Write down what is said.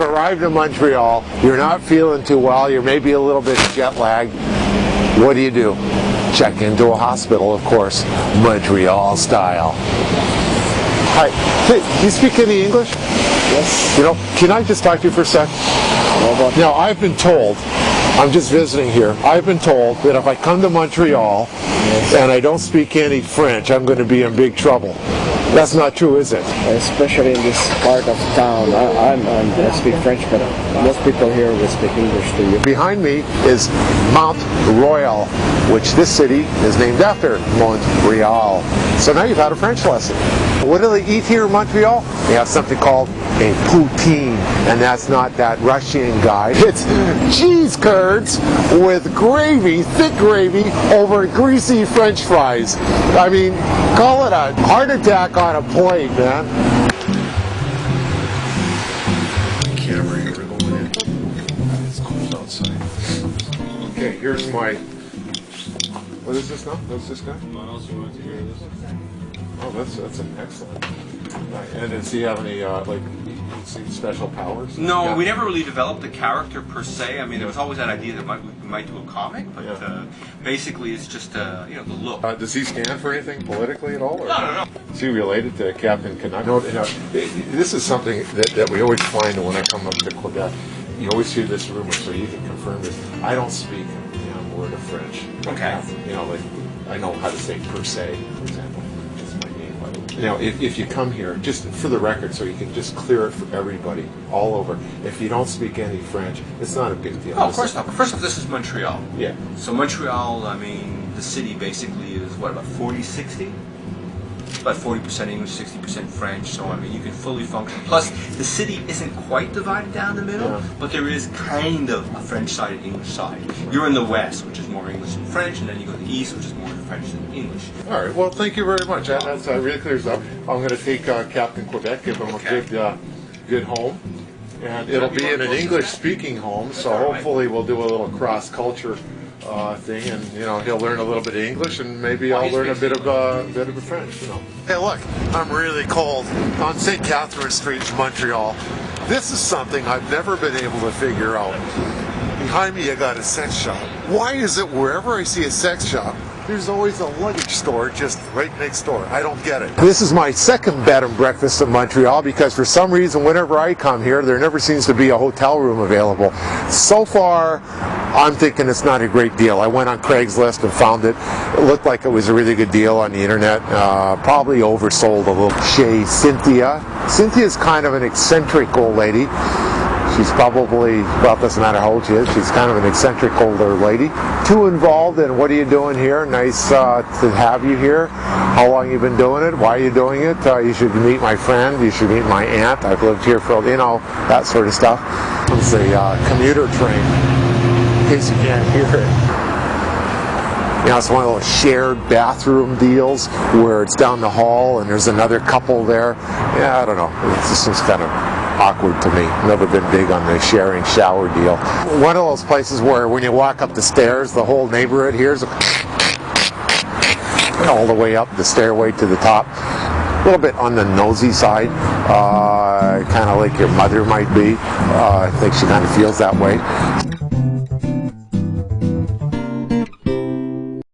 you've arrived in Montreal, you're not feeling too well, you're maybe a little bit jet lagged, what do? Check into a hospital, of course, Montreal style. Hi, hey, do you speak any English? Yes. You know, can I just talk to you for a sec? Now, I've been told, I'm just visiting here, I've been told that if I come to Montreal and I don't speak any French, I'm going to be in big trouble. That's not true, is it? Especially in this part of town. I speak French, but most people here will speak English to you. Behind me is Mount Royal, which this city is named after, Montreal. So now you've had a French lesson. What do they eat here in Montreal? They have something called a poutine, and that's not that Russian guy. It's cheese curds with gravy, thick gravy, over greasy French fries. I mean, call it a heart attack on a plate, man. Camera here going in. It's cold outside. Okay, here's my. What is this now? What's this guy? What else you want to hear this? Oh, that's an excellent. And does he have any like special powers? No, yeah. we never really developed the character per se. I mean, there was always that idea that we might do a comic, but basically it's just you know, the look. Does he stand for anything politically at all? Or? No. Is he related to Captain Canuck? No, this is something that we always find when I come up to Quebec. You always hear this rumor, so you can confirm this. I don't speak a word of French. Okay. You know, like I know how to say per se, for example. You know, if you come here, just for the record, so you can just clear it for everybody, all over. If you don't speak any French, it's not a big deal. Oh, of course not. But first of all, this is Montreal. Yeah. So Montreal, I mean, the city basically is, what, about 40-60? About 40% English, 60% French, so I mean, you can fully function. Plus, the city isn't quite divided down the middle, but there is kind of a French side and English side. You're in the west, which is more English than French, and then you go to the east, which is more French than English. All right, well, thank you very much. That really clears up. I'm going to take Captain Quebec, give him a good home. And it'll be in an English-speaking home, so hopefully we'll do a little cross-culture thing, and you know, he'll learn a little bit of English, and maybe I'll learn a bit of French. You know. Hey, look, I'm really cold on St. Catherine Street in Montreal. This is something I've never been able to figure out. Behind me, I got a sex shop. Why is it wherever I see a sex shop, there's always a luggage store just right next door? I don't get it. This is my second bed and breakfast in Montreal because for some reason, whenever I come here, there never seems to be a hotel room available. So far, I'm thinking it's not a great deal. I went on Craigslist and found it. It looked like it was a really good deal on the internet. Probably oversold a little. Cynthia. Cynthia's kind of an eccentric old lady. She's probably, well, it doesn't matter how old she is, she's kind of an eccentric older lady. Too involved in what are you doing here? Nice to have you here. How long you been doing it? Why are you doing it? You should meet my friend. You should meet my aunt. I've lived here for, you know, that sort of stuff. It's a commuter train, in case you can't hear it. You know, it's one of those shared bathroom deals where it's down the hall and there's another couple there. Yeah, I don't know. It just seems kind of awkward to me. Never been big on the sharing shower deal. One of those places where when you walk up the stairs, the whole neighborhood hears all the way up the stairway to the top. A little bit on the nosy side, kind of like your mother might be. I think she kind of feels that way.